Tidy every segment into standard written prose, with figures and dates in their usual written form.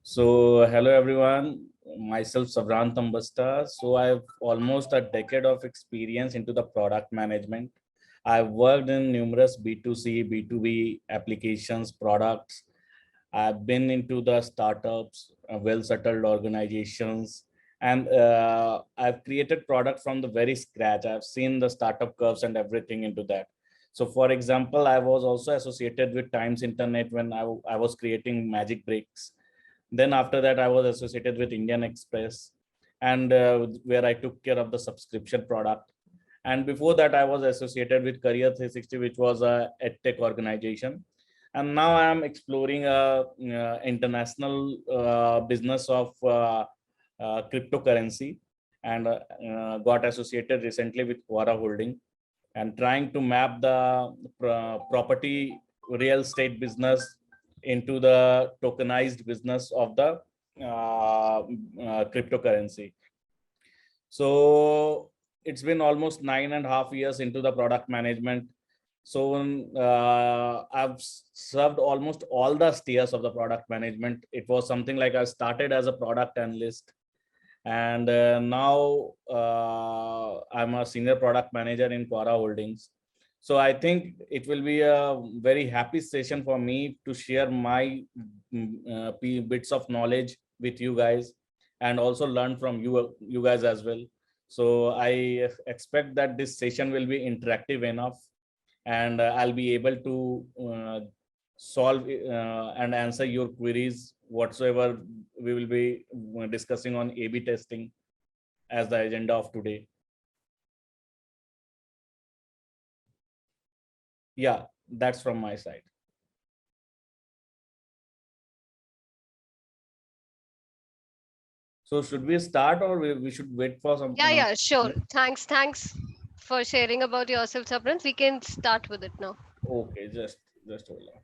So, hello everyone. Myself, Sabhrant Ambastha. So, I have almost a decade of experience into the product management. I've worked in numerous B2C, B2B applications, products. I've been into the startups, well-settled organizations, and I've created product from the very scratch. I've seen the startup curves and everything into that. So, for example, I was also associated with Times Internet when I was creating Magic Breaks. Then after that, I was associated with Indian Express, and where I took care of the subscription product. And before that, I was associated with Career 360, which was a edtech organization. And now I am exploring a international business of cryptocurrency, and got associated recently with Quora Holding, and trying to map the property real estate business into the tokenized business of the cryptocurrency. So it's been almost 9.5 years into the product management. So I've served almost all the tiers of the product management. It was something like I started as a product analyst, and now I'm a senior product manager in Quora Holdings. So I think it will be a very happy session for me to share my bits of knowledge with you guys, and also learn from you guys as well. So I expect that this session will be interactive enough, and I'll be able to solve and answer your queries whatsoever we will be discussing on A/B testing as the agenda of today. Yeah, that's from my side. So should we start, or we should wait for some? Yeah, sure. Thanks for sharing about yourself, Sabhrant. We can start with it now. Okay, just hold on.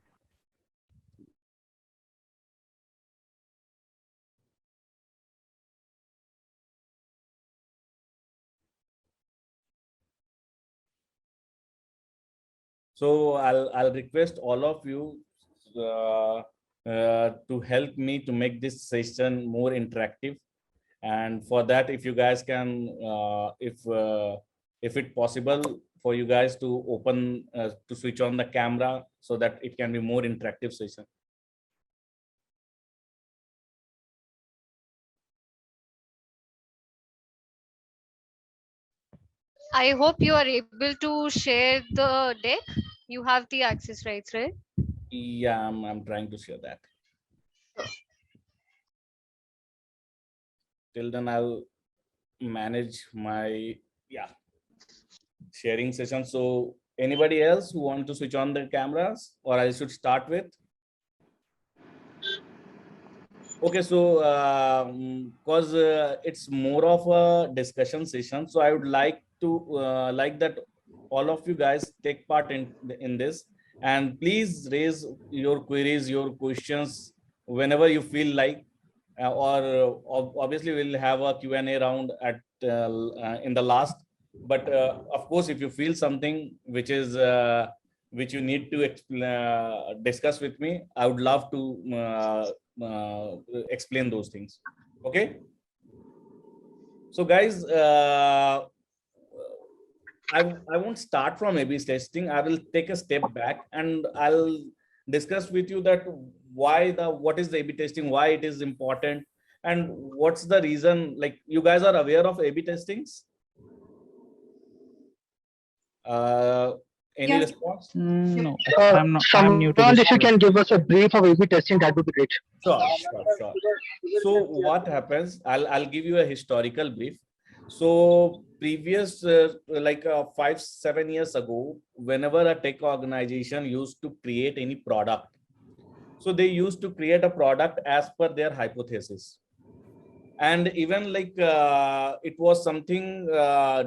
So I'll request all of you to help me to make this session more interactive. And for that, if you guys can, if it possible for you guys to open to switch on the camera so that it can be more interactive session. I hope you are able to share the deck. You have the access rights, right? Yeah, I'm trying to share that. Till then, I'll manage my sharing session. So anybody else who want to switch on the cameras, or I should start with? Okay, so because it's more of a discussion session, so I would like to like that all of you guys take part in this, and please raise your queries, your questions whenever you feel like, or obviously we'll have a Q&A round at in the last. But of course, if you feel something which is which you need to discuss with me, I would love to explain those things. Okay. So guys, I won't start from A/B testing. I will take a step back and I'll discuss with you that what is the A/B testing, why it is important, and what's the reason. Like, you guys are aware of A/B testings? Any response? No, I'm not. I'm new to this. If you can give us a brief of A/B testing, that would be great. Sure. So what happens? I'll give you a historical brief. So previous, 5-7 years ago, whenever a tech organization used to create any product, so they used to create a product as per their hypothesis, and even it was something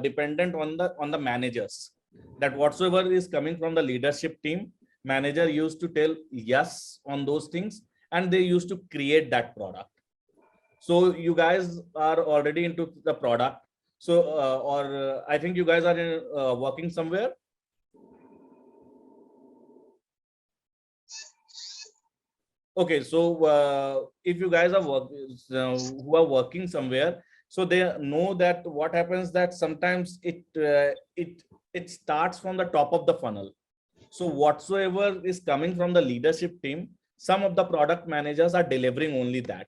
dependent on the managers, that whatsoever is coming from the leadership team, manager used to tell yes on those things, and they used to create that product. So you guys are already into the product. So I think you guys are working somewhere. Okay, so if you guys are who are working somewhere, so they know that what happens that sometimes it starts from the top of the funnel. So whatsoever is coming from the leadership team, some of the product managers are delivering only that.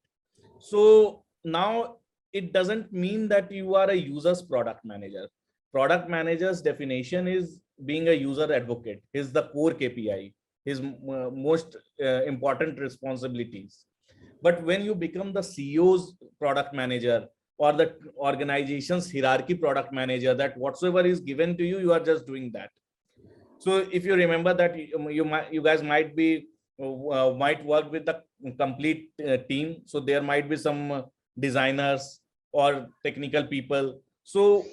So now it doesn't mean that you are a user's product manager. Product manager's definition is being a user advocate, is the core KPI, his most important responsibilities. But when you become the CEO's product manager or the organization's hierarchy product manager, that whatsoever is given to you, you are just doing that. So if you remember that you guys might be might work with the complete team. So there might be some designers or technical people. So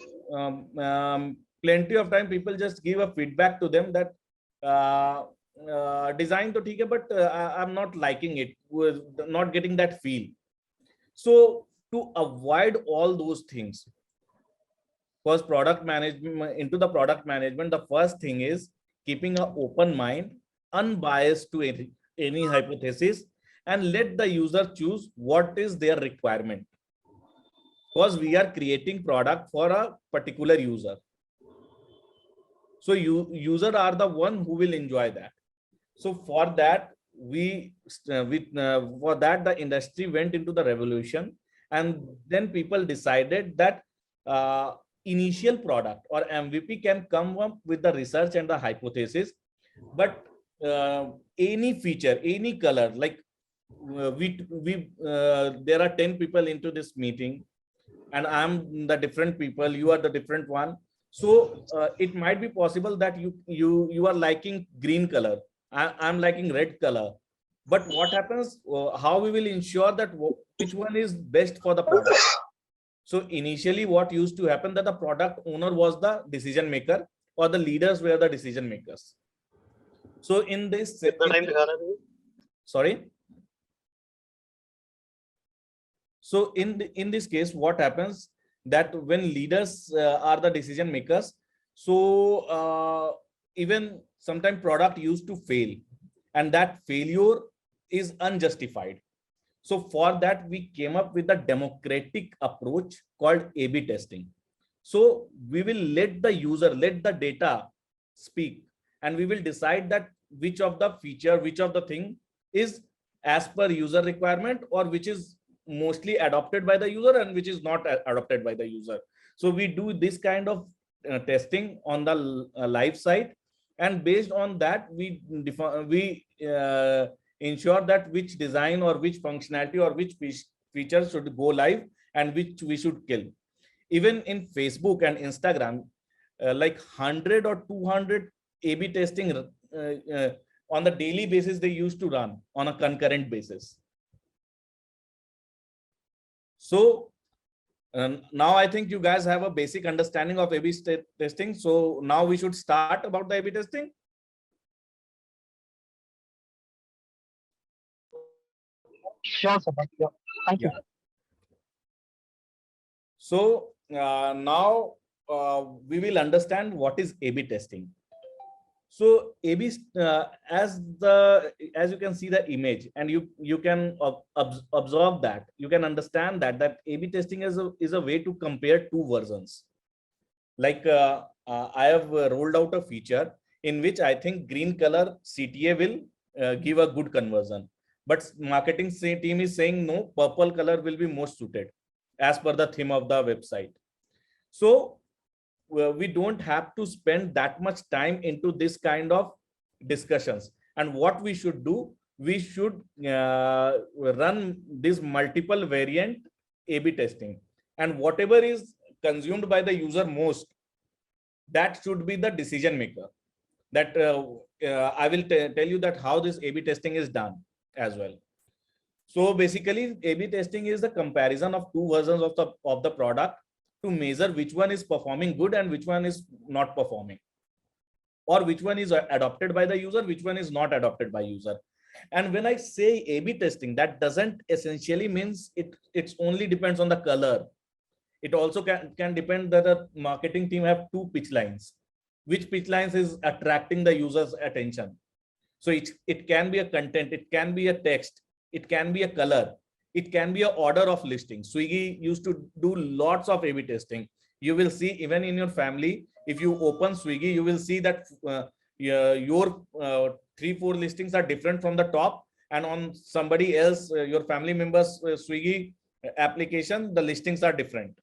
plenty of time people just give a feedback to them that design to theek hai, but I'm not liking it, not getting that feel. So to avoid all those things, because product management, into the product management, the first thing is keeping an open mind, unbiased to any hypothesis, and let the user choose what is their requirement, because we are creating product for a particular user. So user are the one who will enjoy that. So for that for that the industry went into the revolution, and then people decided that initial product or MVP can come up with the research and the hypothesis, but any feature, any color, like there are 10 people into this meeting, and I'm the different people, you are the different one. So it might be possible that you are liking green color, I'm liking red color. But what happens, how we will ensure that which one is best for the product? So initially what used to happen, that the product owner was the decision maker or the leaders were the decision makers. So in this, sorry. So in this case, what happens that when leaders are the decision makers, so even sometimes product used to fail, and that failure is unjustified. So for that, we came up with a democratic approach called A/B testing. So we will let the user, let the data speak, and we will decide that which of the feature, which of the thing is as per user requirement, or which is mostly adopted by the user and which is not adopted by the user. So we do this kind of testing on the live site, and based on that we ensure that which design or which functionality or which features should go live and which we should kill. Even in Facebook and Instagram, like 100 or 200 A/B testing on the daily basis they used to run on a concurrent basis. So now I think you guys have a basic understanding of A/B testing. So now we should start about the A/B testing. Sure, sir. Thank you. Yeah. So now we will understand what is A/B testing. So A/B, as you can see the image, and you can observe that, you can understand that A/B testing is a way to compare two versions. Like I have rolled out a feature in which I think green color CTA will give a good conversion, but marketing team is saying no, purple color will be most suited as per the theme of the website. So we don't have to spend that much time into this kind of discussions. And what we should do, we should run this multiple variant A/B testing, and whatever is consumed by the user most, that should be the decision maker. That I will tell you that how this A/B testing is done as well. So basically A/B testing is the comparison of two versions of the product to measure which one is performing good and which one is not performing, or which one is adopted by the user, which one is not adopted by user. And when I say A/B testing, that doesn't essentially means it's only depends on the color. It also can depend that the marketing team have two pitch lines. Which pitch lines is attracting the user's attention? So it can be a content, it can be a text, it can be a color, it can be a order of listing. Swiggy used to do lots of A/B testing. You will see even in your family, if you open Swiggy, you will see that your 3-4 listings are different from the top, and on somebody else, your family members Swiggy application, the listings are different.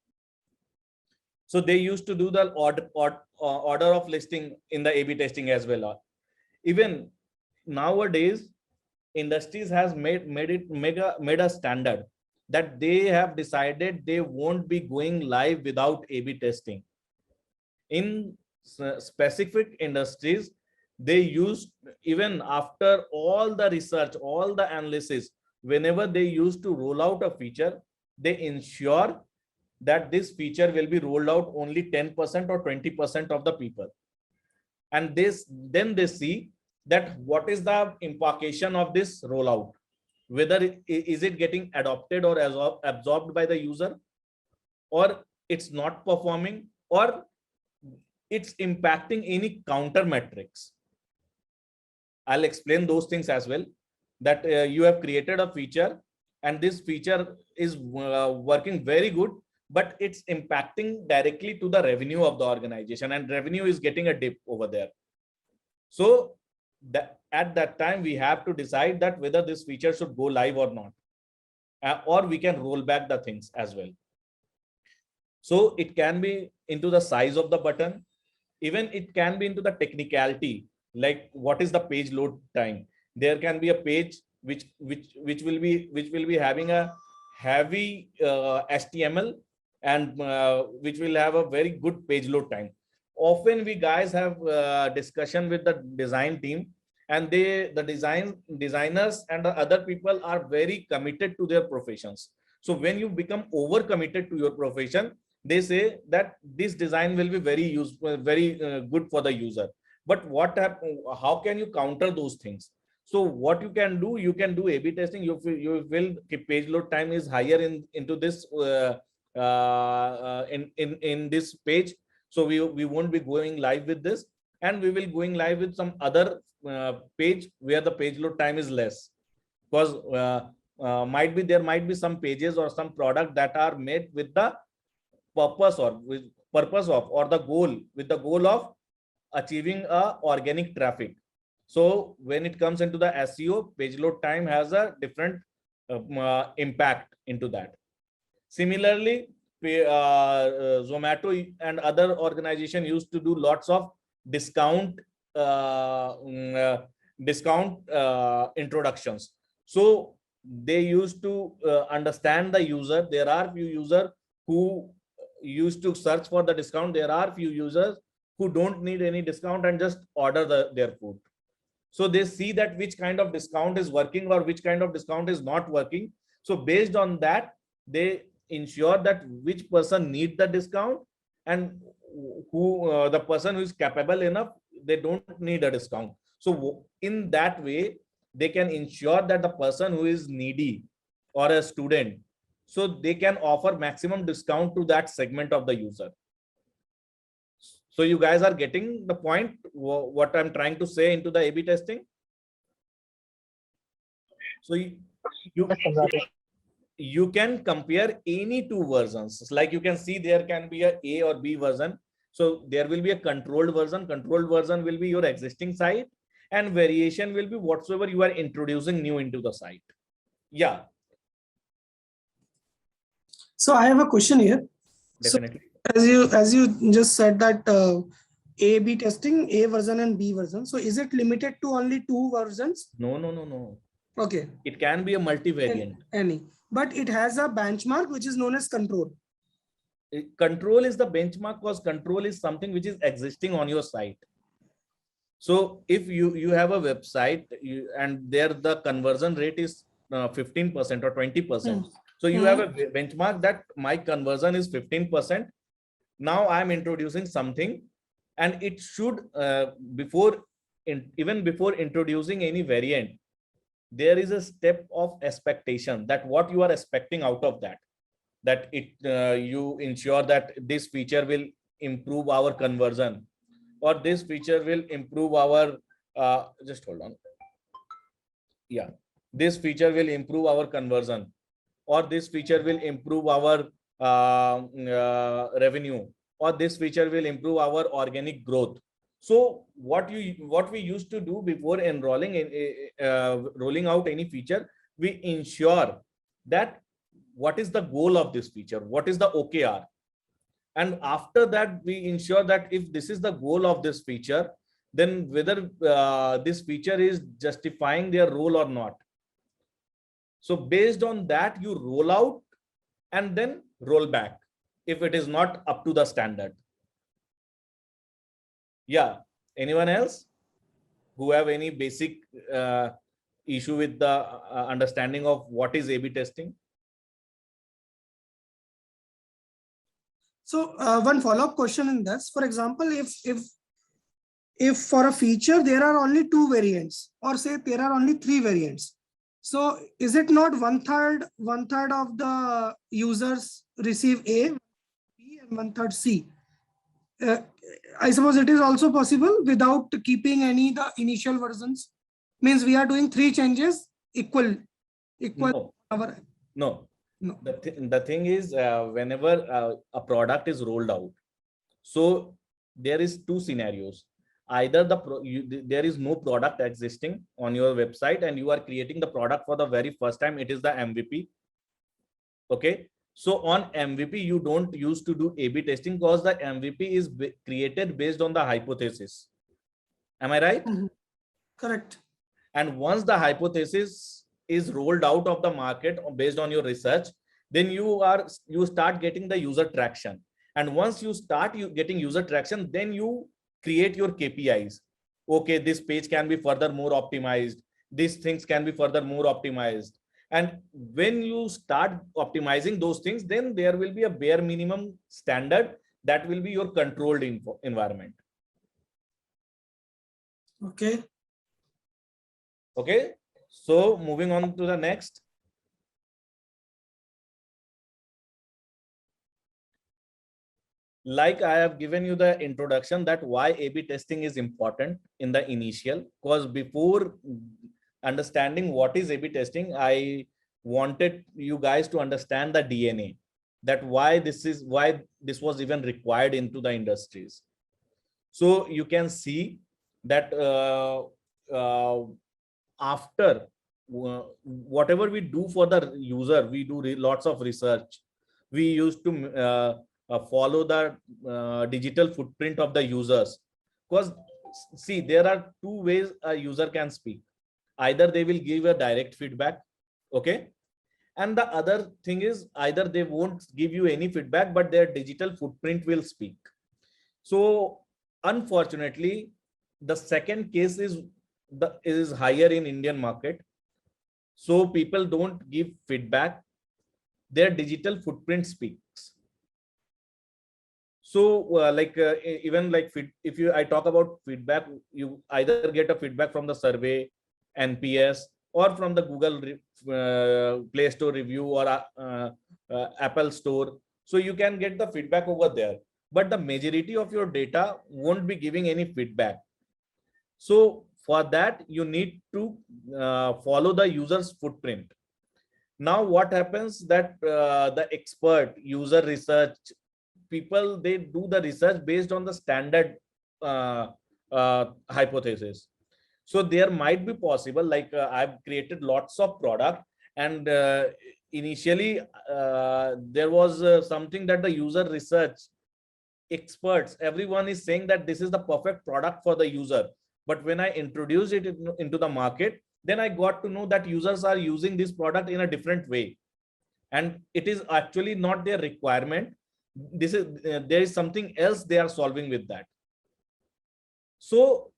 So they used to do the order of listing in the A/B testing as well. Even nowadays, industries has made a standard that they have decided they won't be going live without A/B testing. In specific industries, they use, even after all the research, all the analysis, whenever they used to roll out a feature, they ensure that this feature will be rolled out only 10% or 20% of the people. And then they see that what is the implication of this rollout, whether is it getting adopted or absorbed by the user, or it's not performing, or it's impacting any counter metrics. I'll explain those things as well, that you have created a feature and this feature is working very good, but it's impacting directly to the revenue of the organization, and revenue is getting a dip over there. So at that time, we have to decide that whether this feature should go live or not, or we can roll back the things as well. So it can be into the size of the button, even it can be into the technicality, like what is the page load time. There can be a page which will be having a heavy HTML, and which will have a very good page load time. Often we guys have discussion with the design team, and the designers and the other people are very committed to their professions. So when you become over committed to your profession, they say that this design will be very useful, very good for the user. But how can you counter those things? So what you can do A/B testing. You will page load time is higher into this in this page. So we won't be going live with this, and we will going live with some other page where the page load time is less, because there might be some pages or some product that are made with the purpose or the goal of achieving a organic traffic. So when it comes into the SEO, page load time has a different impact into that. Similarly, Zomato and other organization used to do lots of discount introductions. So they used to understand the user. There are few users who used to search for the discount. There are few users who don't need any discount and just order their food. So they see that which kind of discount is working or which kind of discount is not working. So based on that, they ensure that which person need the discount, and who the person who is capable enough, they don't need a discount. So in that way, they can ensure that the person who is needy or a student, so they can offer maximum discount to that segment of the user. So you guys are getting the point, what I'm trying to say into the A/B testing. So you can compare any two versions. Like you can see, there can be a or B version. So there will be a controlled version. Controlled version will be your existing site, and variation will be whatsoever you are introducing new into the site. Yeah. So I have a question here. Definitely. So as you just said that A/B testing, A version and B version. So is it limited to only two versions? No. Okay. It can be a multivariant. Any, but it has a benchmark which is known as control. Control is the benchmark, because control is something which is existing on your site. So if you have a website and there the conversion rate is 15% or 20%. So you have a benchmark that my conversion is 15%. Now I'm introducing something, and it should even before introducing any variant, there is a step of expectation that what you are expecting out of that you ensure that this feature will improve our conversion, or this feature will improve our just hold on. Yeah, this feature will improve our conversion, or this feature will improve our revenue, or this feature will improve our organic growth. So what we used to do before enrolling in rolling out any feature, we ensure that what is the goal of this feature, what is the OKR, and after that we ensure that if this is the goal of this feature, then whether this feature is justifying their role or not. So based on that, you roll out and then roll back if it is not up to the standard. Yeah. Anyone else who have any basic issue with the understanding of what is A/B testing? So one follow-up question in this, for example, if for a feature there are only 2 variants, or say there are only 3 variants, so is it not one third of the users receive A, B, and 1/3 C? I suppose it is also possible without keeping any the initial versions. Means we are doing 3 changes equal. No. Our No. no. The thing is, whenever a product is rolled out, so there is 2 scenarios. Either there is no product existing on your website and you are creating the product for the very first time, it is the MVP. Okay. So on MVP, you don't used to do A/B testing because the MVP is created based on the hypothesis. Am I right? Correct. And once the hypothesis is rolled out of the market based on your research, then you start getting the user traction. And once you start getting user traction, then you create your KPIs. Okay, this page can be further more optimized. These things can be further more optimized. And when you start optimizing those things, then there will be a bare minimum standard that will be your controlled environment. Okay. Okay. So moving on to the next. Like I have given you the introduction that why A/B testing is important in the initial, because before understanding what is A/B testing, I wanted you guys to understand the DNA, that why this was even required into the industries. So you can see that after whatever we do for the user, we do lots of research. We used to follow the digital footprint of the users, because see, there are 2 ways a user can speak. Either they will give a direct feedback, okay, and the other thing is either they won't give you any feedback, but their digital footprint will speak. So unfortunately, the second case is higher in Indian market. So people don't give feedback, their digital footprint speaks. So even like if I talk about feedback, you either get a feedback from the survey, NPS, or from the Google Play Store review, or Apple Store. So you can get the feedback over there, but the majority of your data won't be giving any feedback. So for that, you need to follow the user's footprint. Now what happens that the expert user research people, they do the research based on the standard hypothesis. So there might be possible, like I've created lots of product, and initially there was something that the user research experts, everyone is saying that this is the perfect product for the user. But when I introduced it into the market, then I got to know that users are using this product in a different way, and it is actually not their requirement. There is something else they are solving with that. So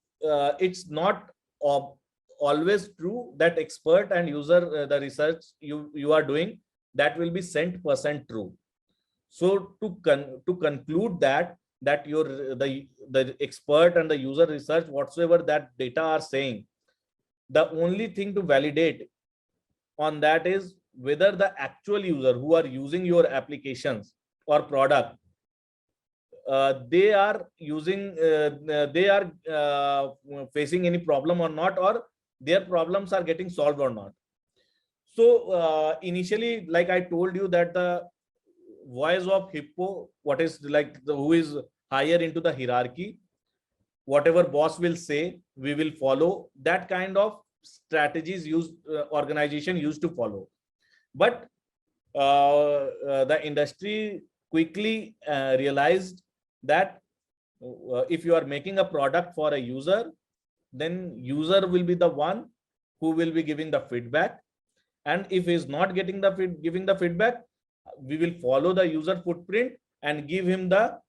it's not always true that expert and user the research you are doing, that will be 100% true. So to conclude that the expert and the user research, whatsoever that data are saying, the only thing to validate on that is whether the actual user who are using your applications or product, they are facing any problem or not, or their problems are getting solved or not. So initially, like I told you that the voice of hippo, what is like who is higher into the hierarchy, whatever boss will say, we will follow. That kind of strategies used organization used to follow. But the industry quickly realized that if you are making a product for a user, then user will be the one who will be giving the feedback. And if he is not getting the giving the feedback, we will follow the user footprint and give him the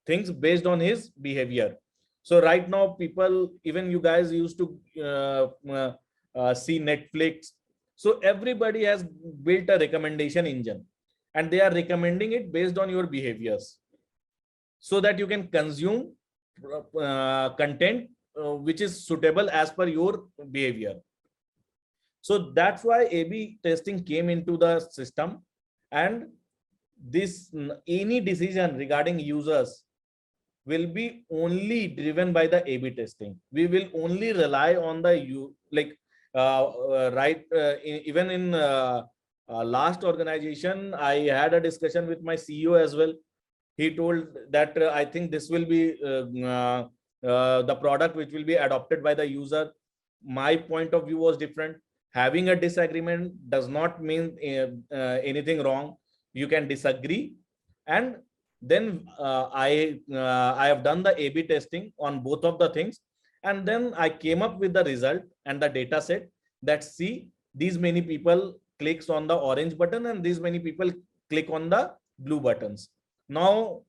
things based on his behavior. So right now, people, even you guys used to see Netflix. So everybody has built a recommendation engine, and they are recommending it based on your behaviors, so that you can consume content which is suitable as per your behavior. So that's why A/B testing came into the system, and this any decision regarding users will be only driven by the A/B testing. We will only rely on the even in last organization, I had a discussion with my CEO as well. He told that I think this will be the product which will be adopted by the user. My point of view was different. Having a disagreement does not mean anything wrong. You can disagree, and then I have done the A/B testing on both of the things, and then I came up with the result and the data set that see these many people clicks on the orange button and these many people click on the blue buttons. Now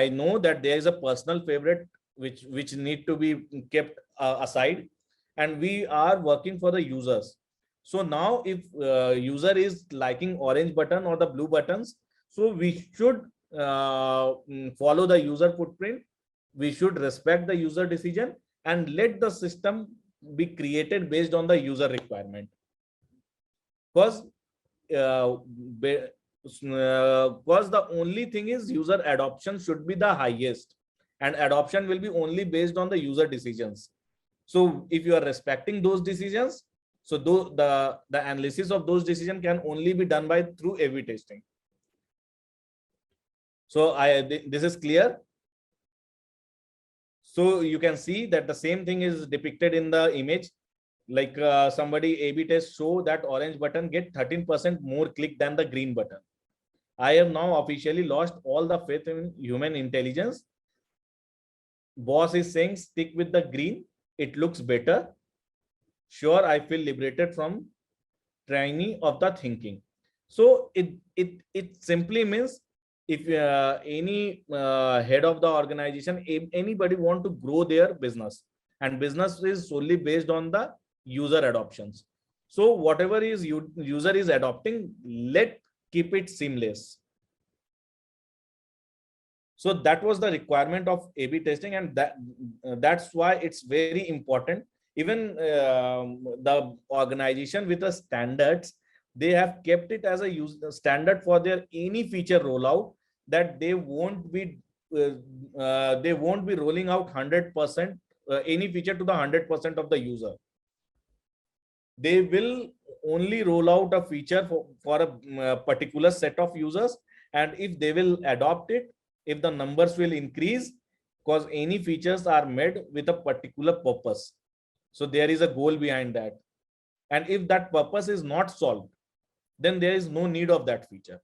I know that there is a personal favorite which need to be kept aside, and we are working for the users. So now if user is liking orange button or the blue buttons, so we should follow the user footprint. We should respect the user decision and let the system be created based on the user requirement. Because the only thing is user adoption should be the highest, and adoption will be only based on the user decisions. So if you are respecting those decisions, so the analysis of those decisions can only be done by through A/B testing. So this is clear. So you can see that the same thing is depicted in the image. Like somebody A/B test show that orange button get 13% more click than the green button. I have now officially lost all the faith in human intelligence. Boss is saying stick with the green. It looks better. Sure, I feel liberated from tyranny of the thinking. So it simply means if any head of the organization, anybody want to grow their business, and business is solely based on the user adoptions. So whatever is user is adopting, let keep it seamless. So that was the requirement of A/B testing, and that's why it's very important. Even the organization with the standards, they have kept it as a standard for their any feature rollout, that they won't be rolling out 100% any feature to the 100% of the user. They will only roll out a feature for a particular set of users, and if they will adopt it, if the numbers will increase, because any features are made with a particular purpose. So there is a goal behind that. And if that purpose is not solved, then there is no need of that feature.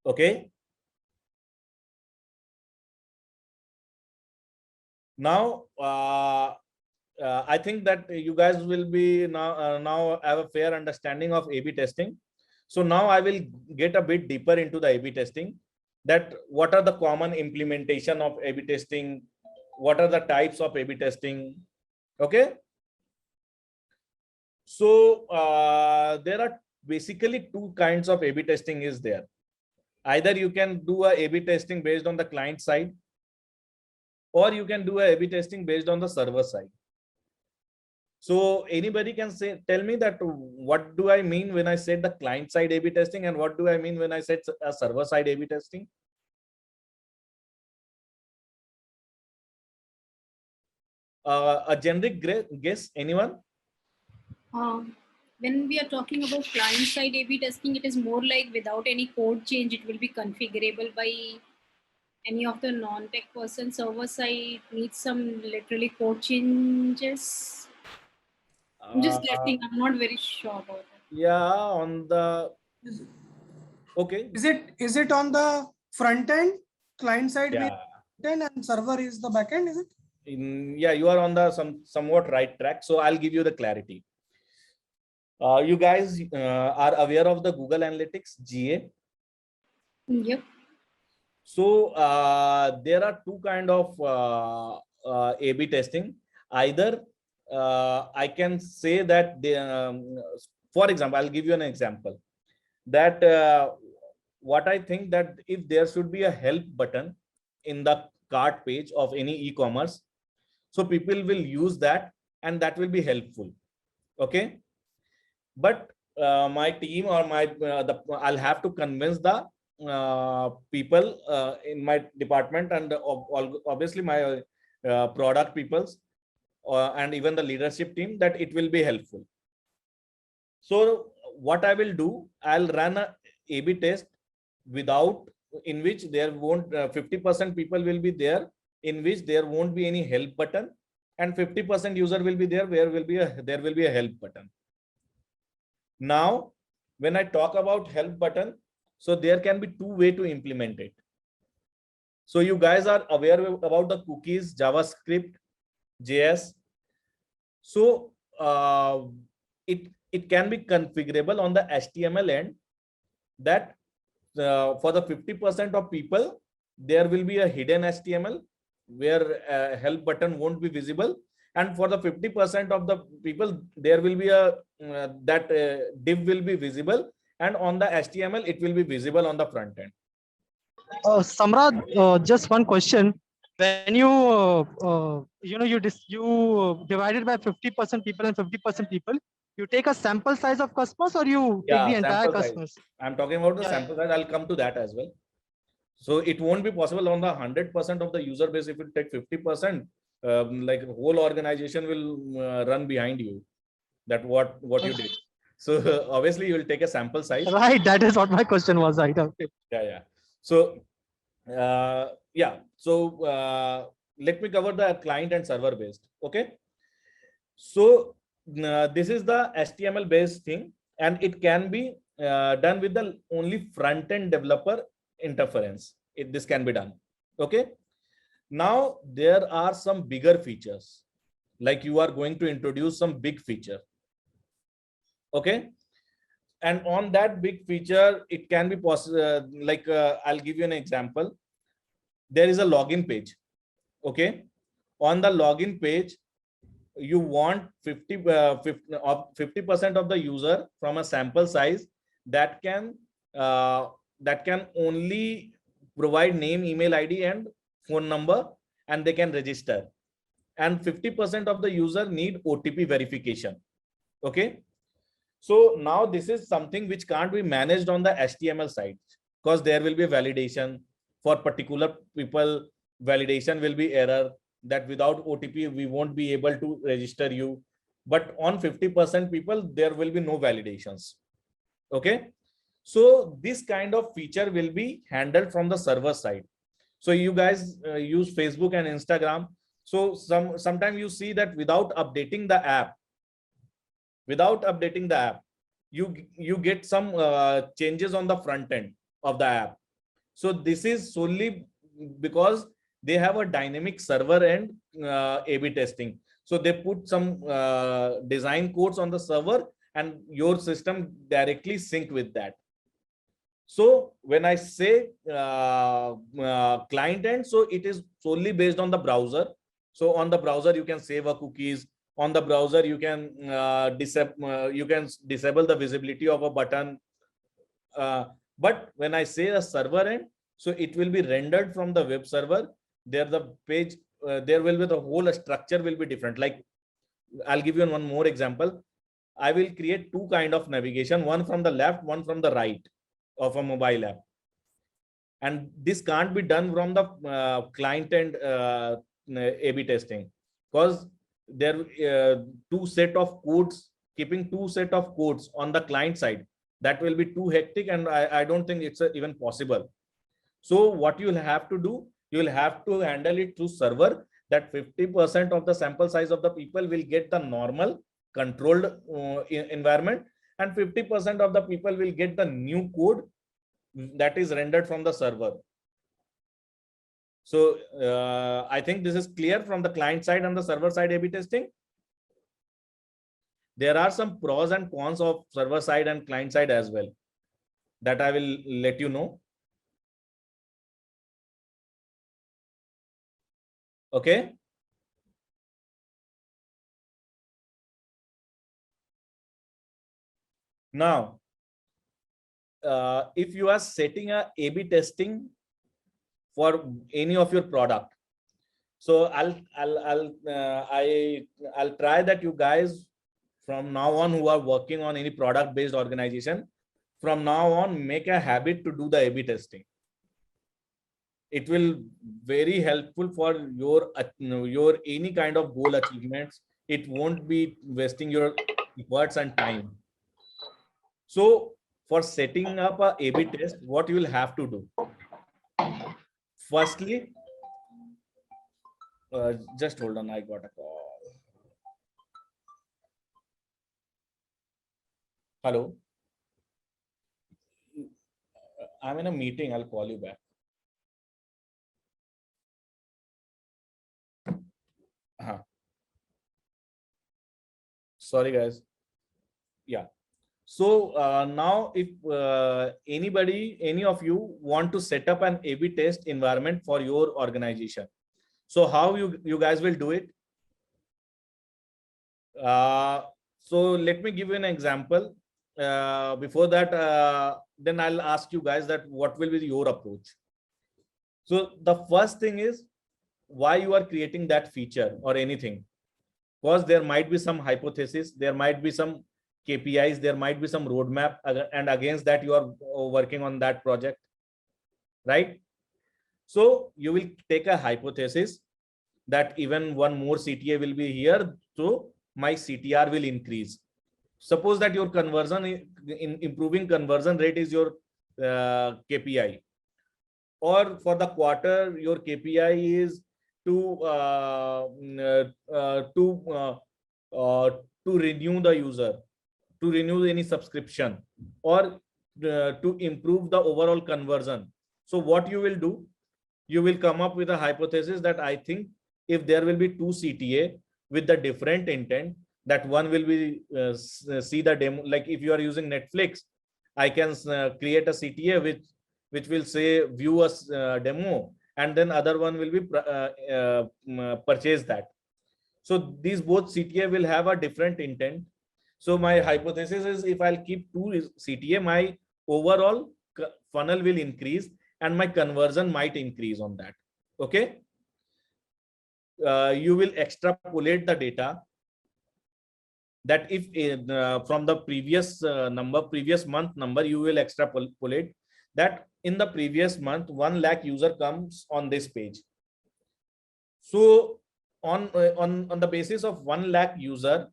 Okay. Now, I think that you guys will be now have a fair understanding of A/B testing. So now I will get a bit deeper into the A/B testing, that what are the common implementation of A/B testing, what are the types of A/B testing. Okay. So there are basically two kinds of A/B testing is there. Either you can do a A/B testing based on the client side, or you can do a A/B testing based on the server side. So anybody can tell me that what do I mean when I said the client side A/B testing, and what do I mean when I said a server side A/B testing? A generic guess, anyone? When we are talking about client-side A/B testing, it is more like without any code change, it will be configurable by any of the non-tech person. Server side needs some literally code changes. I'm just guessing. I'm not very sure about it. Yeah, on the okay. Is it on the front end, client side Yeah. end, and server is the back end? Is it? Yeah, you are on the somewhat right track. So I'll give you the clarity. You guys are aware of the Google Analytics GA. Yep. So there are two kind of A/B testing. Either I can say that for example, I'll give you an example that what I think that if there should be a help button in the cart page of any e-commerce, so people will use that and that will be helpful. Okay. But my team or I'll have to convince the people in my department and obviously my product peoples and even the leadership team that it will be helpful. So what I will do, I'll run a A/B test in which there won't 50% people will be there, in which there won't be any help button, and 50% user will be there where there will be a help button. Now, when I talk about help button, so there can be two ways to implement it. So you guys are aware about the cookies, JavaScript, JS. So it can be configurable on the HTML end that for the 50% of people, there will be a hidden HTML where a help button won't be visible. And for the 50% of the people, there will be a div will be visible, and on the HTML, it will be visible on the front end. Samrat, just one question. When you you divided by 50% people and 50% people, you take a sample size of customers or you take the entire customers? I'm talking about the sample size. I'll come to that as well. So it won't be possible on the 100% of the user base. If you take 50%, like whole organization will run behind you. That what you did. So obviously you will take a sample size. Right. That is what my question was. Right. Okay. Yeah. So yeah. So let me cover the client and server based. Okay. So this is the HTML based thing, and it can be done with the only front end developer interference. This can be done. Okay. Now there are some bigger features, like you are going to introduce some big feature. Okay. And on that big feature, it can be possible. I'll give you an example. There is a login page. Okay. On the login page, you want 50% of the user from a sample size that can only provide name, email ID, and phone number, and they can register. And 50% of the user need OTP verification. Okay. So now this is something which can't be managed on the HTML side, because there will be a validation for particular people. Validation will be error that without OTP, we won't be able to register you. But on 50% people, there will be no validations. Okay. So this kind of feature will be handled from the server side. So you guys use Facebook and Instagram. So sometimes you see that without updating the app, you get some changes on the front end of the app. So this is solely because they have a dynamic server and A/B testing. So they put some design codes on the server, and your system directly sync with that. So when I say client end, so it is solely based on the browser. So on the browser, you can save a cookies. On the browser, you can disable the visibility of a button. But when I say a server end, so it will be rendered from the web server. There the page, there will be the whole structure will be different. Like I'll give you one more example. I will create two kind of navigation, one from the left, one from the right of a mobile app. And this can't be done from the client end A/B testing, because there two set of codes keeping two set of codes on the client side, that will be too hectic, and I don't think it's even possible. So what you'll have to do, you'll have to handle it through server, that 50% of the sample size of the people will get the normal controlled environment, and 50% of the people will get the new code that is rendered from the server. So I think this is clear from the client side and the server side A/B testing. There are some pros and cons of server side and client side as well, that I will let you know. Okay. Now, if you are setting a A/B testing for any of your product, so I'll try that you guys from now on who are working on any product based organization, from now on make a habit to do the A/B testing. It will very helpful for your any kind of goal achievements. It won't be wasting your efforts and time. So for setting up a A/B test, what you will have to do? Firstly, just hold on, I got a call. Hello. I'm in a meeting. I'll call you back. Sorry, guys. Yeah. So now if any of you want to set up an A/B test environment for your organization, so how you guys will do it? So let me give you an example. Before that, then I'll ask you guys that what will be your approach. So the first thing is why you are creating that feature or anything, because there might be some hypothesis, there might be some KPIs, there might be some roadmap, and against that you are working on that project, right? So you will take a hypothesis that even one more CTA will be here, so my CTR will increase. Suppose that your conversion in improving conversion rate is your KPI, or for the quarter your KPI is to renew the user, to renew any subscription, or to improve the overall conversion. So what you will do, you will come up with a hypothesis that I think if there will be two CTA with the different intent, that one will be see the demo. Like if you are using Netflix, I can create a CTA which will say view a demo, and then other one will be purchase that. So these both CTA will have a different intent. So my hypothesis is if I'll keep two CTA, my overall funnel will increase and my conversion might increase on that. Okay. You will extrapolate the data that if from the previous previous month number, you will extrapolate that in the previous month 1 lakh user comes on this page. So on the basis of 1 lakh user,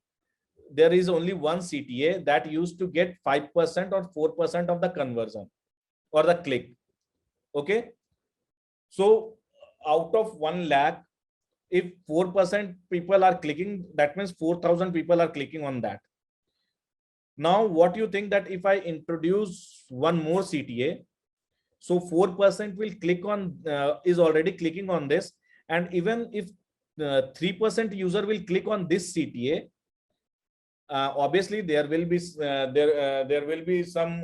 there is only one CTA that used to get 5% or 4% of the conversion or the click. Okay. So out of 1 lakh, if 4% people are clicking, that means 4,000 people are clicking on that. Now, what do you think that if I introduce one more CTA, so 4% will click on, is already clicking on this. And even if 3% user will click on this CTA, obviously there will be there will be some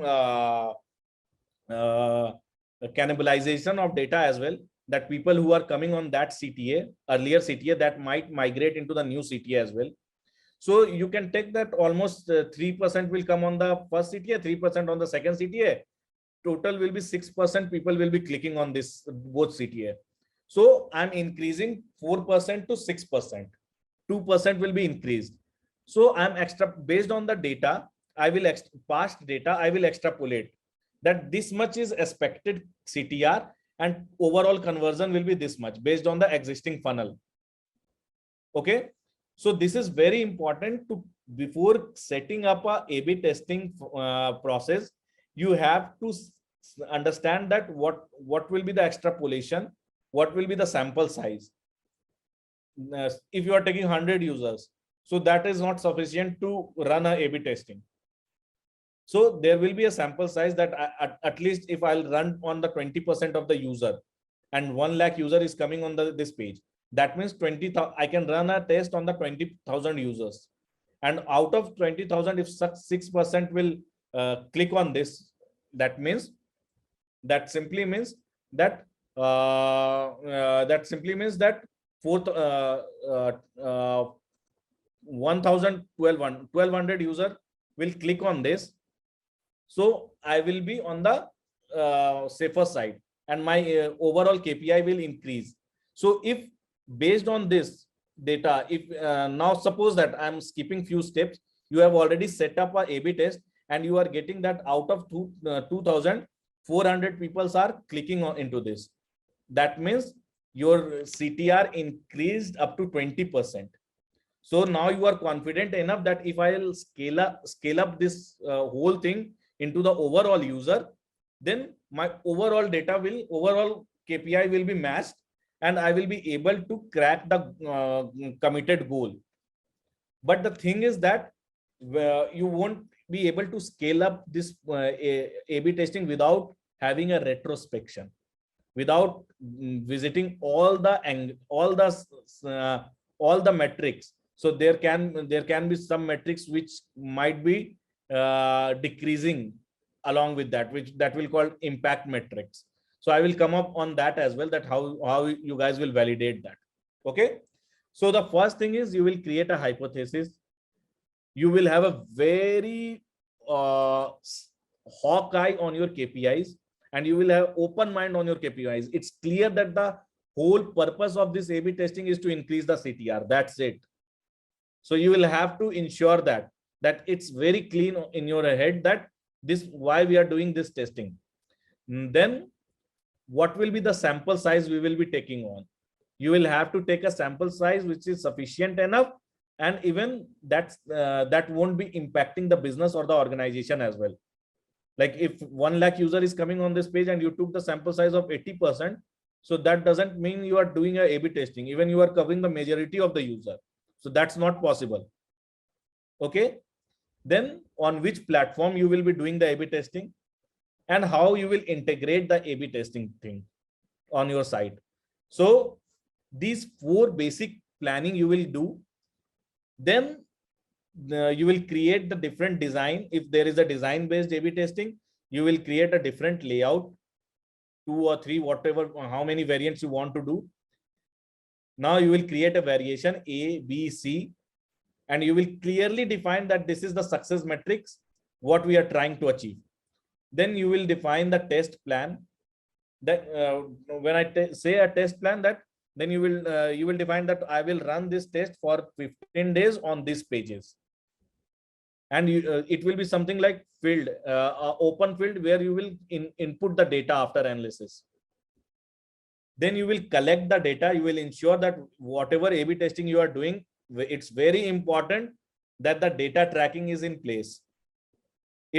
cannibalization of data as well, that people who are coming on that CTA, earlier CTA, that might migrate into the new CTA as well. So you can take that almost 3% will come on the first CTA, 3% on the second CTA. Total will be 6% people will be clicking on this both CTA. So I'm increasing 4% to 6%. 2% will be increased. So I'm based on the data, I will past data, I will extrapolate that this much is expected CTR and overall conversion will be this much based on the existing funnel. Okay. So this is very important to, before setting up a A/B testing process, you have to understand that what will be the extrapolation, what will be the sample size. If you are taking 100 users, so that is not sufficient to run a A/B testing. So there will be a sample size that at least if I'll run on the 20% of the user and 1 lakh user is coming on this page, that means 20,000, I can run a test on the 20,000 users. And out of 20,000, if 6% will click on this, that simply means that 1,200 user will click on this. So I will be on the safer side, and my overall KPI will increase. So if based on this data, if now suppose that I'm skipping few steps, you have already set up a A/B test and you are getting that out of 2,400 people are clicking into this. That means your CTR increased up to 20%. So now you are confident enough that if I'll scale up this whole thing into the overall user, then my overall KPI will be matched and I will be able to crack the committed goal. But the thing is that you won't be able to scale up this A/B testing without having a retrospection, without visiting all the metrics. So there can be some metrics which might be decreasing along with that, that will call impact metrics. So I will come up on that as well, that how you guys will validate that. Okay. So the first thing is you will create a hypothesis. You will have a very hawk eye on your KPIs, and you will have open mind on your KPIs. It's clear that the whole purpose of this A/B testing is to increase the CTR. That's it. So you will have to ensure that it's very clean in your head that this why we are doing this testing. Then what will be the sample size we will be taking on? You will have to take a sample size which is sufficient enough, and even that won't be impacting the business or the organization as well. Like if 1 lakh user is coming on this page and you took the sample size of 80%, so that doesn't mean you are doing a A/B testing. Even you are covering the majority of the user. So that's not possible. Okay. Then on which platform you will be doing the A/B testing, and how you will integrate the A/B testing thing on your side. So these 4 basic planning you will do. Then you will create the different design. If there is a design based A/B testing, you will create a different layout, 2 or 3, whatever, how many variants you want to do. Now you will create a variation A, B, C, and you will clearly define that this is the success metrics, what we are trying to achieve. Then you will define the test plan. That when I say a test plan, that then you will define that I will run this test for 15 days on these pages. And it will be something like field, open field, where you will input the data after analysis. Then you will collect the data. You will ensure that whatever A/B testing you are doing, it's very important that the data tracking is in place.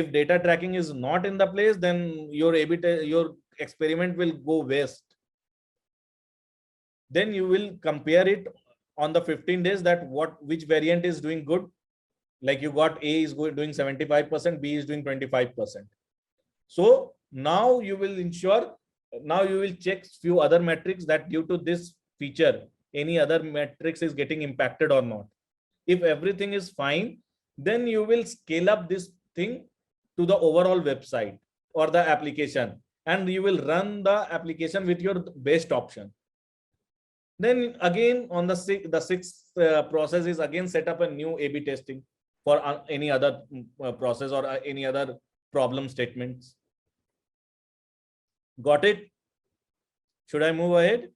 If data tracking is not in the place, then your your experiment will go waste. Then you will compare it on the 15 days that which variant is doing good. Like you got A is doing 75%, B is doing 25%. So now you will ensure, now you will check few other metrics that due to this feature, any other metrics is getting impacted or not. If everything is fine, then you will scale up this thing to the overall website or the application, and you will run the application with your best option. Then again on the sixth process is again set up a new A/B testing for any other process or any other problem statements. Got it? Should I move ahead?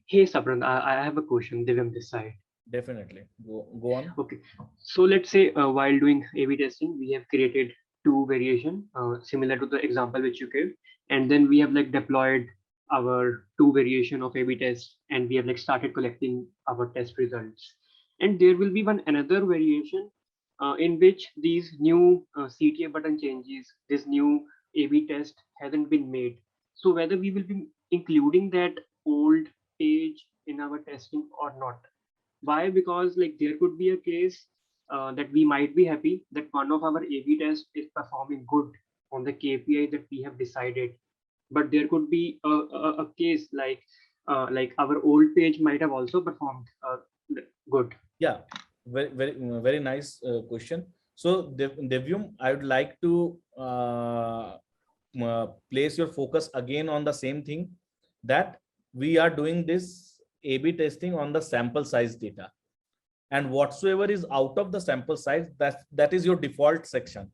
Hey Sabhrant, I have a question. Divyam this side. Definitely. Go on. Okay. So let's say while doing A/B testing, we have created 2 variation similar to the example which you gave, and then we have like deployed our two variation of A/B test, and we have like started collecting our test results. And there will be one another variation in which these new CTA button changes, this new A/B test hasn't been made. So whether we will be including that old page in our testing or not. Why? Because like there could be a case that we might be happy that one of our A/B tests is performing good on the KPI that we have decided, but there could be a case like our old page might have also performed good. Yeah, very nice question. So Devyum, I would like to place your focus again on the same thing, that we are doing this A/B testing on the sample size data, and whatsoever is out of the sample size, that is your default section.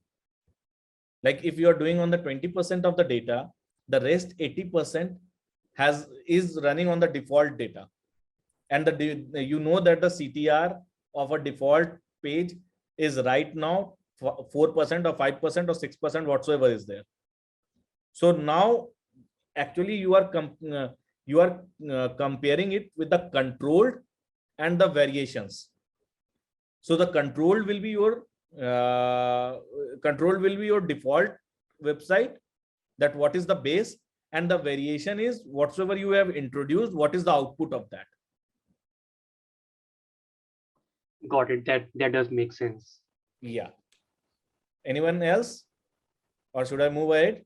Like if you are doing on the 20% of the data, the rest 80% is running on the default data, and you know that the CTR of a default page is right now 4% or 5% or 6%, whatsoever is there. So now actually you are comparing it with the controlled and the variations. So the control will be your default website, that what is the base, and the variation is whatsoever you have introduced, what is the output of that. Got it. That does make sense. Yeah. Anyone else, or should I move ahead?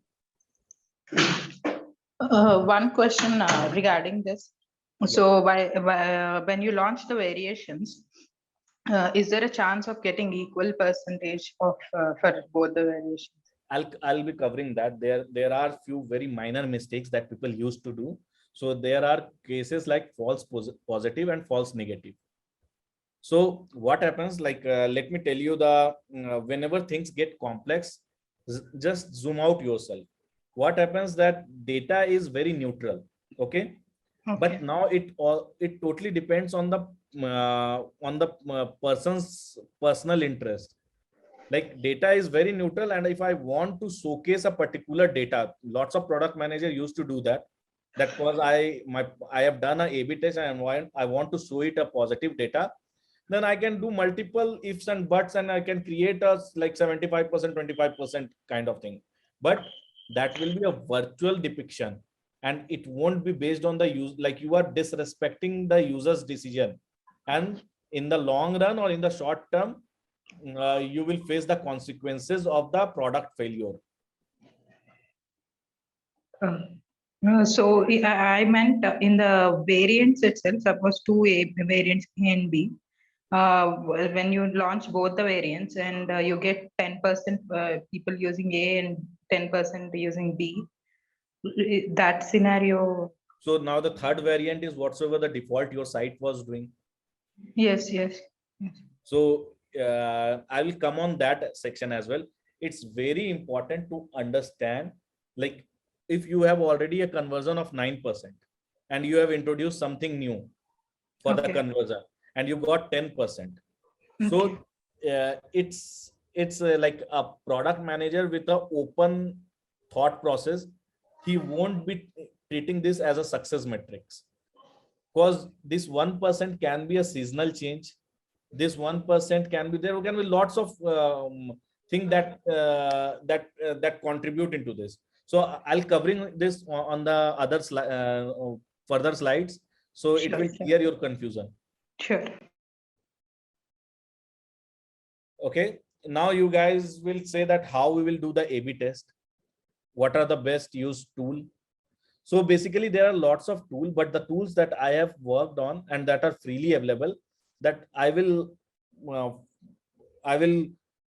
One question regarding this. So when you launch the variations, is there a chance of getting equal percentage of for both the variations? I'll be covering that. There are few very minor mistakes that people used to do. So there are cases like false positive and false negative. So what happens, like let me tell you, the whenever things get complex, just zoom out yourself. What happens, that data is very neutral, okay? But now it totally depends on the person's personal interest. Like data is very neutral, and if I want to showcase a particular data, lots of product manager used to do that. That was I have done a A/B test and I want to show it a positive data. Then I can do multiple ifs and buts, and I can create a like 75%, 25% kind of thing. But that will be a virtual depiction, and it won't be based on the use. Like you are disrespecting the user's decision, and in the long run or in the short term, you will face the consequences of the product failure. So I meant in the variants itself, suppose two variants A and B. When you launch both the variants and you get 10% people using A and 10% using B, that scenario. So now the third variant is whatsoever the default your site was doing. Yes. So I will come on that section as well. It's very important to understand, like if you have already a conversion of 9% and you have introduced something new for the conversion and you got 10%. So it's like a product manager with an open thought process. He won't be treating this as a success metrics, because this 1% can be a seasonal change. This 1% can be, there can be lots of things that contribute into this. So I'll covering this on the other further slides, so it will clear your confusion. Sure. Okay, now you guys will say that how we will do the A/B test. What are the best used tool? So basically there are lots of tools, but the tools that I have worked on and that are freely available, that I will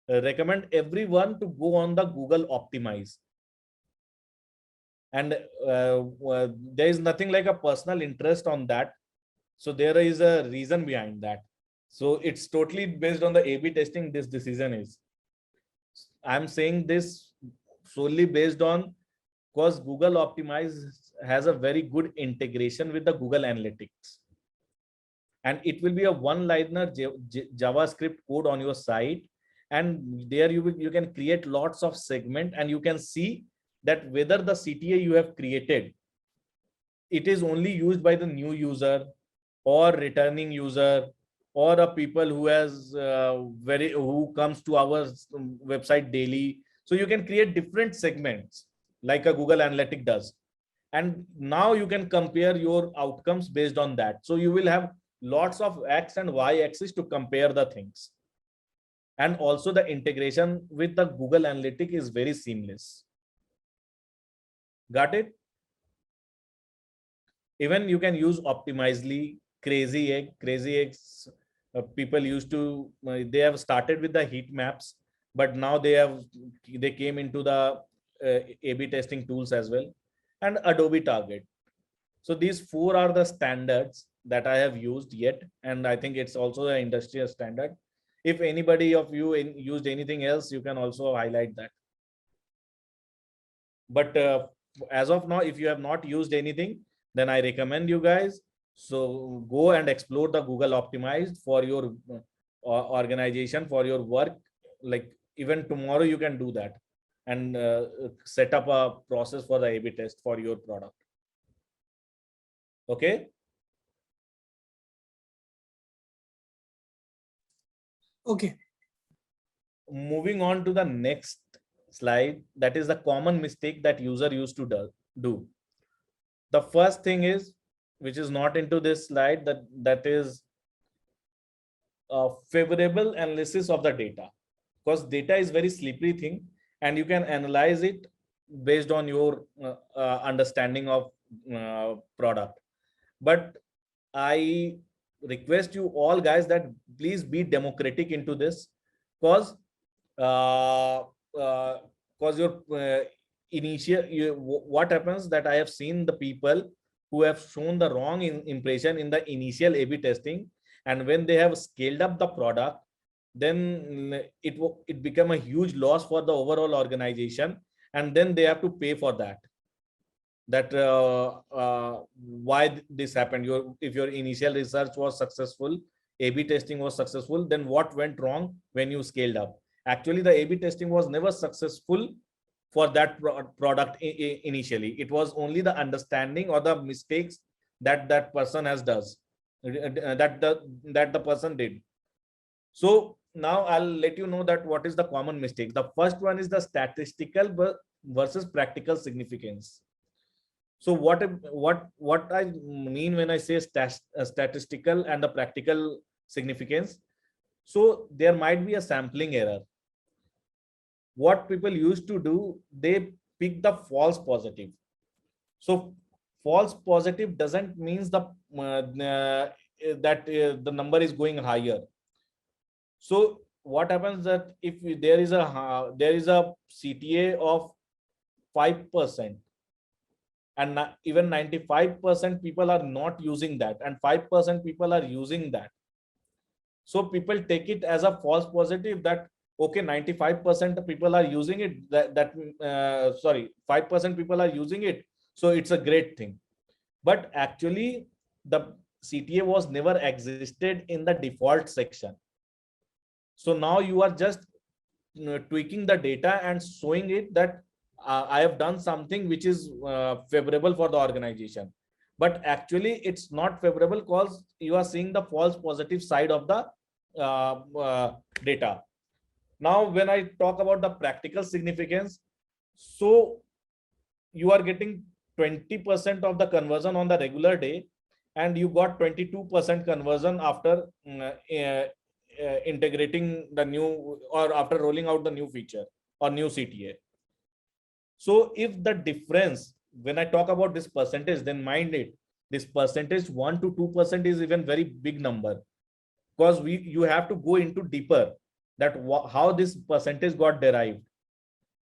recommend everyone to go on the Google Optimize. And there is nothing like a personal interest on that. So there is a reason behind that. So it's totally based on the A/B testing. This decision is, I'm saying this solely based on, because Google Optimize has a very good integration with the Google Analytics. And it will be a one-liner JavaScript code on your site. And there you can create lots of segment, and you can see that whether the CTA you have created it is only used by the new user or returning user or a people who has who comes to our website daily. So you can create different segments like a Google Analytic does. And now you can compare your outcomes based on that. So you will have lots of X and Y axis to compare the things. And also the integration with the Google Analytic is very seamless. Got it? Even you can use Optimizely, Crazy Eggs. People used to, they have started with the heat maps, but now they came into the A/B testing tools as well, and Adobe Target. So these four are the standards that I have used yet, and I think it's also the industrial standard. If anybody of you used anything else, you can also highlight that. But as of now, if you have not used anything, then I recommend you guys, so go and explore the Google Optimized for your organization, for your work. Like even tomorrow you can do that and set up a process for the A/B test for your product. Okay. Okay. Moving on to the next slide, that is the common mistake that user used to do. The first thing is, which is not into this slide, that is a favorable analysis of the data, because data is very slippery thing and you can analyze it based on your understanding of product. But I request you all guys that please be democratic into this, because your what happens that I have seen the people who have shown the wrong impression in the initial A/B testing, and when they have scaled up the product, then it become a huge loss for the overall organization, and then they have to pay for that. Why this happened. If your initial research was successful, A/B testing was successful, then what went wrong when you scaled up? Actually, the A/B testing was never successful for that product initially. It was only the understanding or the mistakes that person that the person did. So now I'll let you know that what is the common mistake. The first one is the statistical versus practical significance. So what I mean when I say statistical and the practical significance, so there might be a sampling error. What people used to do, they pick the false positive. So false positive doesn't means the the number is going higher. So what happens that if there is a CTA of 5%, and even 95% people are not using that, and 5% people are using that, so people take it as a false positive that okay, 95% of people are using it, sorry, 5% people are using it, so it's a great thing. But actually the CTA was never existed in the default section. So now you are just tweaking the data and showing it that I have done something which is favorable for the organization, but actually it's not favorable because you are seeing the false positive side of the data. Now, when I talk about the practical significance, so you are getting 20% of the conversion on the regular day, and you got 22% conversion after integrating the new, or after rolling out the new feature or new CTA. So if the difference, when I talk about this percentage, then mind it, this percentage 1 to 2% is even very big number, because you have to go into deeper that how this percentage got derived,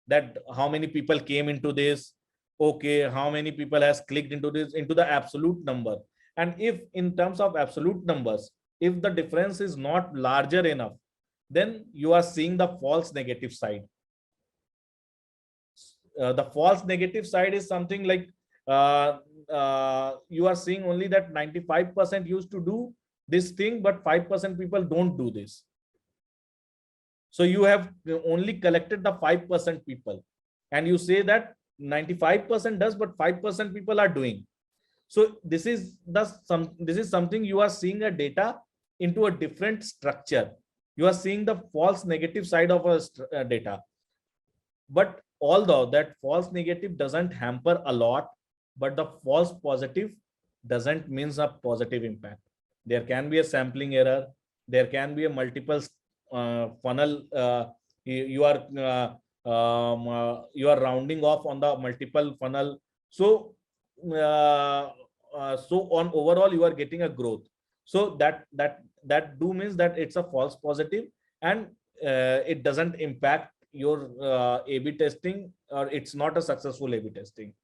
that how many people came into this, okay, how many people has clicked into this, into the absolute number. And if in terms of absolute numbers, if the difference is not larger enough, then you are seeing the false negative side. The false negative side is something like you are seeing only that 95% used to do this thing, but 5% people don't do this. So you have only collected the 5% people, and you say that 95% does, but 5% people are doing. So this is something you are seeing a data into a different structure. You are seeing the false negative side of a data. But although that false negative doesn't hamper a lot, but the false positive doesn't means a positive impact. There can be a sampling error. There can be a multiple funnel. You are rounding off on the multiple funnel. So so on overall you are getting a growth. So that do means that it's a false positive, and it doesn't impact your A/B testing, or it's not a successful A/B testing.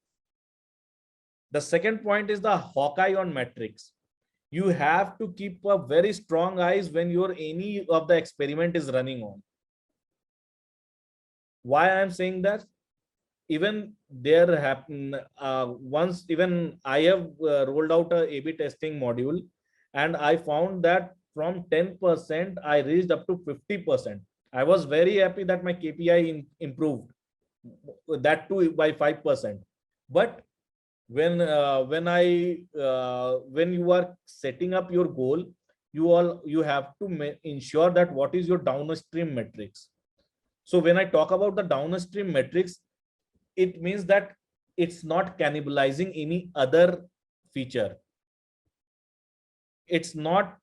The second point is the hawkeye on metrics. You have to keep a very strong eyes when your any of the experiment is running on. Why I am saying that? Even there happen once, even I have rolled out a A/B testing module, and I found that from 10% I reached up to 50%. I was very happy that my KPI improved, that too by 5%. But when you are setting up your goal, you have to ensure that what is your downstream metrics. So when I talk about the downstream metrics, it means that it's not cannibalizing any other feature. It's not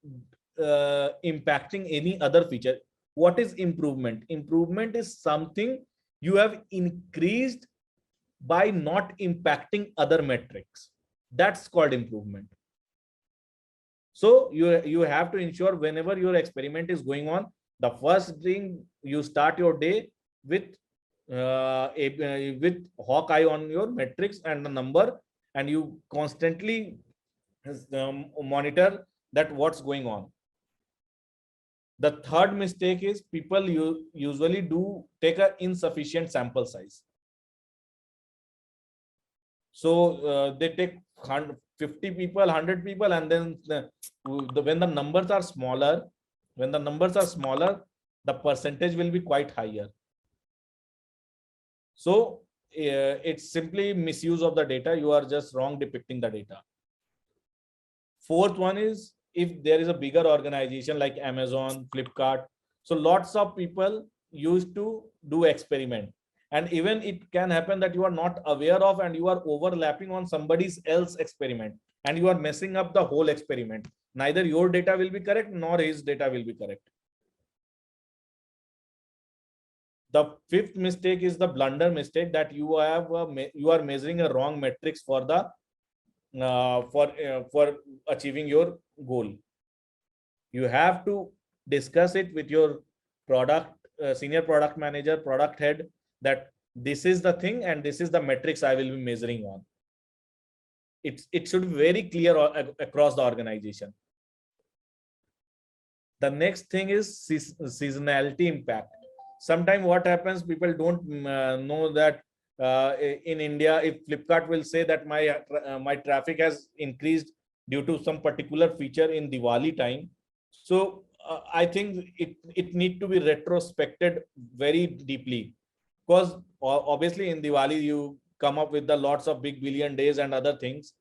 impacting any other feature. What is improvement? Improvement is something you have increased by not impacting other metrics. That's called improvement. So you have to ensure whenever your experiment is going on, the first thing you start your day with hawkeye on your metrics and the number, and you constantly monitor that what's going on. The third mistake is people usually do take an insufficient sample size. So they take 50 people, 100 people, and then when the numbers are smaller, the percentage will be quite higher. So it's simply misuse of the data. You are just wrong depicting the data. Fourth one is, if there is a bigger organization like Amazon, Flipkart, so lots of people used to do experiment, and even it can happen that you are not aware of and you are overlapping on somebody else's experiment, and you are messing up the whole experiment. Neither your data will be correct nor his data will be correct. The fifth mistake is the blunder mistake, that you are measuring a wrong metrics for the for achieving your goal. You have to discuss it with your product senior product manager, product head, that this is the thing and this is the metrics I will be measuring on. It should be very clear across the organization. The next thing is seasonality impact. Sometimes what happens, people don't know that in India, if Flipkart will say that my traffic has increased due to some particular feature in Diwali time, so I think it need to be retrospected very deeply, because obviously in Diwali you come up with the lots of big billion days and other things,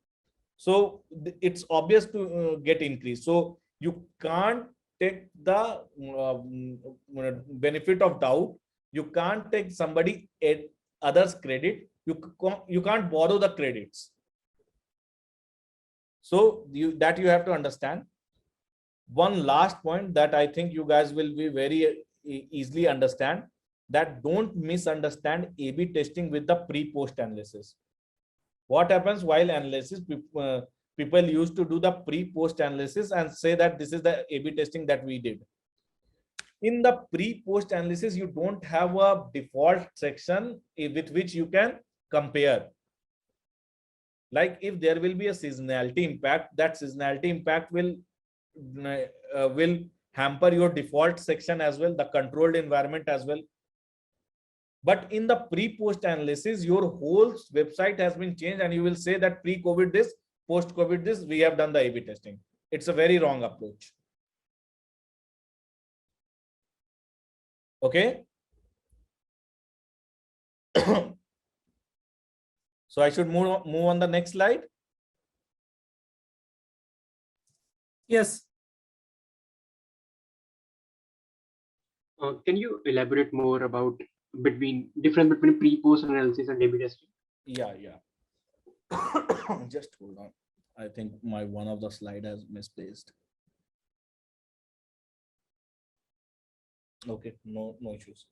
so it's obvious to get increase. So you can't take the benefit of doubt. You can't take somebody others credit. You can't borrow the credits. So you have to understand. One last point that I think you guys will be very easily understand, that don't misunderstand A/B testing with the pre-post analysis. What happens while analysis, people used to do the pre-post analysis and say that this is the A/B testing that we did. In the pre-post analysis, you don't have a default section with which you can compare. Like if there will be a seasonality impact, that seasonality impact will hamper your default section as well, the controlled environment as well. But in the pre-post analysis, your whole website has been changed, and you will say that pre-COVID this, post-COVID this, we have done the A/B testing. It's a very wrong approach. Okay. So I should move on the next slide. Yes. Can you elaborate more about difference between pre-post analysis and A/B testing? Yeah. Just hold on. I think my one of the slide has misplaced. Okay, no issues.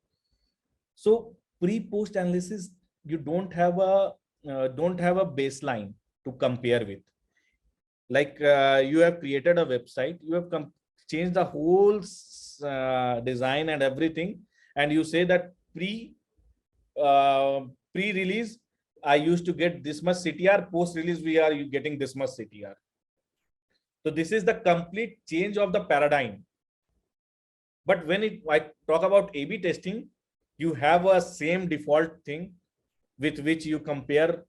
So pre-post analysis, you don't have a baseline to compare with. Like you have created a website, you have changed the whole design and everything, and you say that pre-release I used to get this much CTR, post-release we are getting this much CTR. So this is the complete change of the paradigm. But when I talk about A/B testing, you have a same default thing with which you compare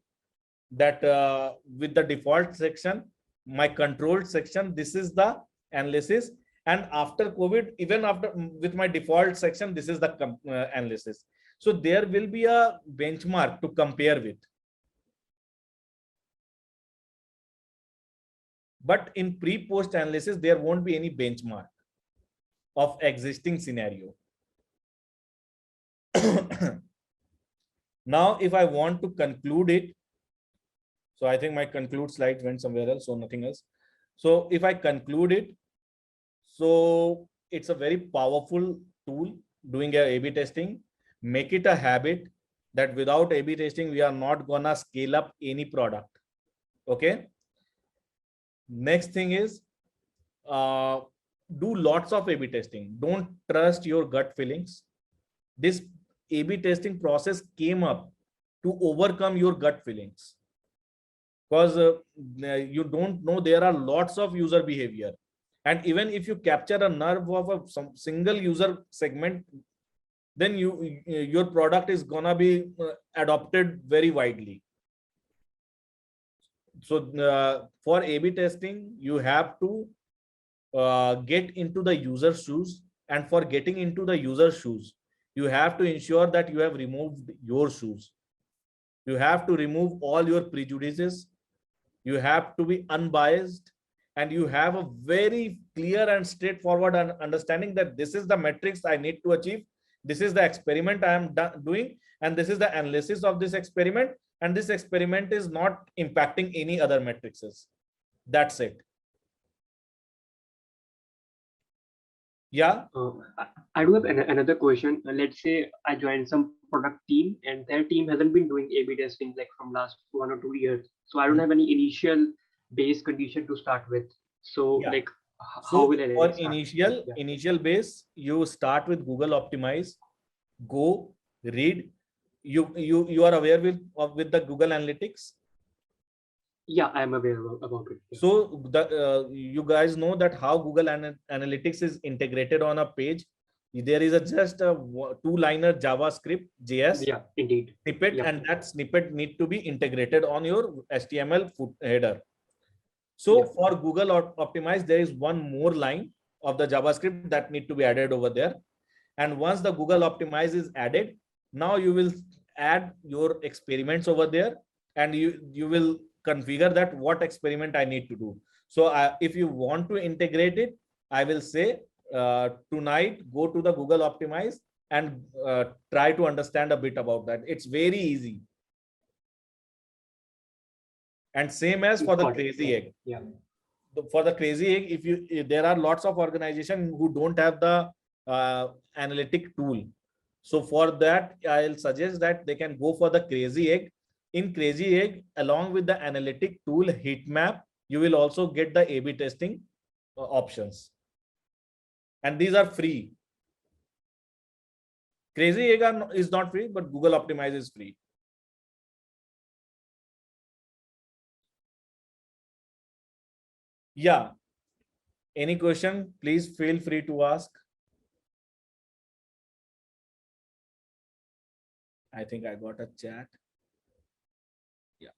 that with the default section, my controlled section, this is the analysis. And after COVID, even after with my default section, this is the analysis. So there will be a benchmark to compare with. But in pre-post analysis, there won't be any benchmark of existing scenario. Now, if I want to conclude it, so I think my conclude slide went somewhere else, so nothing else. So if I conclude it, so it's a very powerful tool doing a A/B testing. Make it a habit that without A/B testing, we are not gonna scale up any product. Okay. Next thing is do lots of A/B testing. Don't trust your gut feelings. This A/B testing process came up to overcome your gut feelings, because you don't know there are lots of user behavior, and even if you capture a nerve of some single user segment, then your product is gonna be adopted very widely. So for A/B testing, you have to get into the user's shoes, and for getting into the user's shoes, you have to ensure that you have removed your shoes. You have to remove all your prejudices. You have to be unbiased, and you have a very clear and straightforward understanding that this is the metrics I need to achieve. This is the experiment I am doing, and this is the analysis of this experiment. And this experiment is not impacting any other metrics. That's it. Yeah. I do have another question. Let's say I joined some product team and their team hasn't been doing A/B testing like from last 1 or 2 years. So I don't have any initial base condition to start with. So Yeah. like So how will I for start? initial base, you start with Google Optimize, go read. You are aware with the Google Analytics? Yeah, I am aware about it. Yeah. So you guys know that how Google Analytics is integrated on a page. There is just a two-liner JavaScript JS Yeah, indeed. snippet, Yeah. and that snippet need to be integrated on your HTML header. So Yeah. for Google Optimize, there is one more line of the JavaScript that need to be added over there. And once the Google Optimize is added, now you will add your experiments over there, and you will configure that what experiment I need to do. So if you want to integrate it, I will say tonight go to the Google Optimize and try to understand a bit about that. It's very easy. And same as for the crazy egg. Yeah. For the crazy egg, if there are lots of organizations who don't have the analytic tool. So for that, I'll suggest that they can go for the crazy egg. In crazy egg, along with the analytic tool heat map, you will also get the A/B testing options. And these are free. Crazy egg is not free, but Google Optimize is free. Yeah. Any question, please feel free to ask. I think I got a chat. Yeah.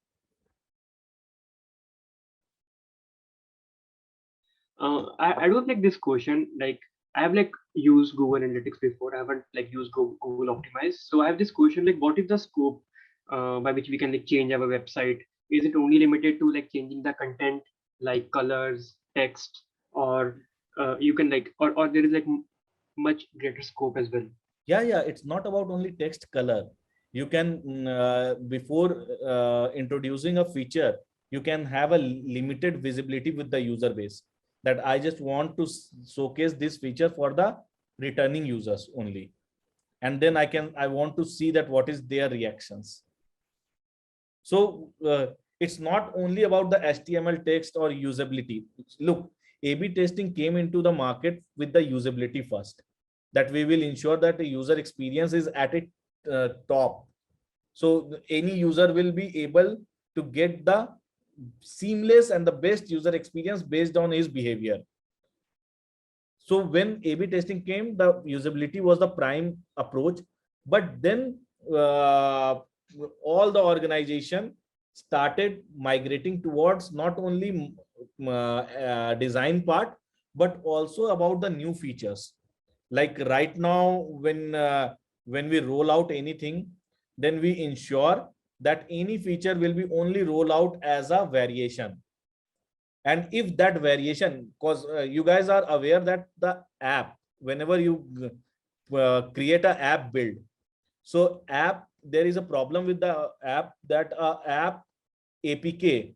I don't like this question. Like I have like used Google Analytics before. I haven't like used Google Optimize. So I have this question like, what is the scope by which we can like change our website? Is it only limited to like changing the content like colors, text, or you can like, or there is like much greater scope as well? Yeah, it's not about only text color. You can before introducing a feature, you can have a limited visibility with the user base, that I just want to showcase this feature for the returning users only, and then I want to see that what is their reactions. So it's not only about the HTML text or usability. Look, A/B testing came into the market with the usability first, that we will ensure that the user experience is at its top. So any user will be able to get the seamless and the best user experience based on his behavior. So when A/B testing came, the usability was the prime approach. But then all the organization started migrating towards not only design part, but also about the new features. Like right now, when we roll out anything, then we ensure that any feature will be only roll out as a variation. And if that variation, because you guys are aware that the app, whenever you create an app build, so app, there is a problem with the app, that app APK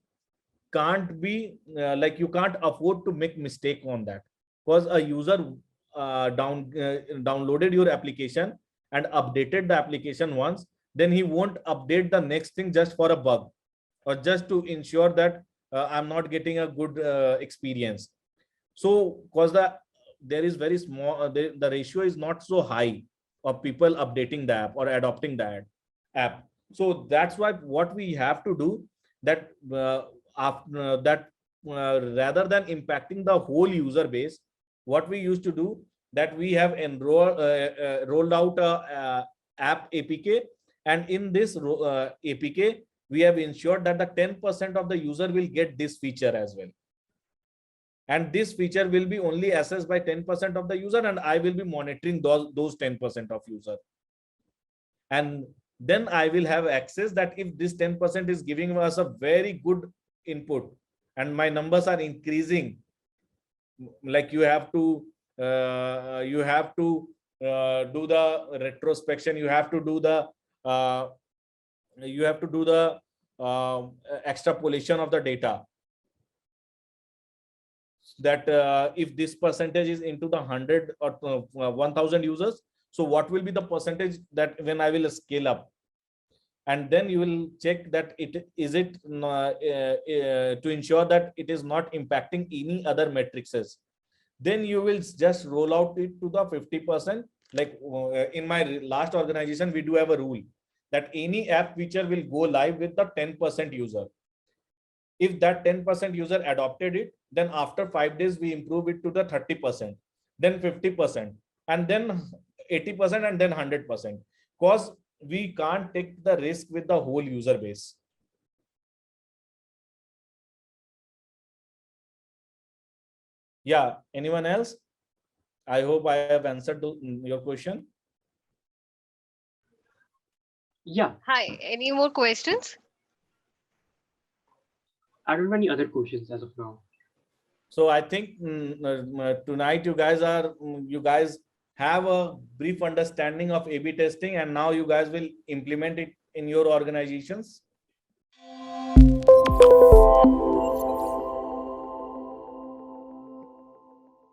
can't be like, you can't afford to make mistake on that, because a user downloaded your application and updated the application once, then he won't update the next thing just for a bug, or just to ensure that I'm not getting a good experience. So because there is very small, the ratio is not so high of people updating the app or adopting that app. So that's why what we have to do, that rather than impacting the whole user base, what we used to do, that we have rolled out a app APK, and in this APK we have ensured that the 10% of the user will get this feature as well. And this feature will be only accessed by 10% of the user, and I will be monitoring those 10% of user. And then I will have access that if this 10% is giving us a very good input and my numbers are increasing, like you have to do the retrospection, you have to do the extrapolation of the data, that if this percentage is into the 100 or 1000 users, so what will be the percentage that when I will scale up? And then you will check that to ensure that it is not impacting any other matrices. Then you will just roll out it to the 50%. Like in my last organization, we do have a rule that any app feature will go live with the 10% user. If that 10% user adopted it, then after 5 days, we improve it to the 30%, then 50%, and then 80%, and then 100%. Because we can't take the risk with the whole user base. Yeah, anyone else? I hope I have answered your question. Yeah. Hi, any more questions? I don't have any other questions as of now. So I think tonight you guys have a brief understanding of A/B testing, and now you guys will implement it in your organizations.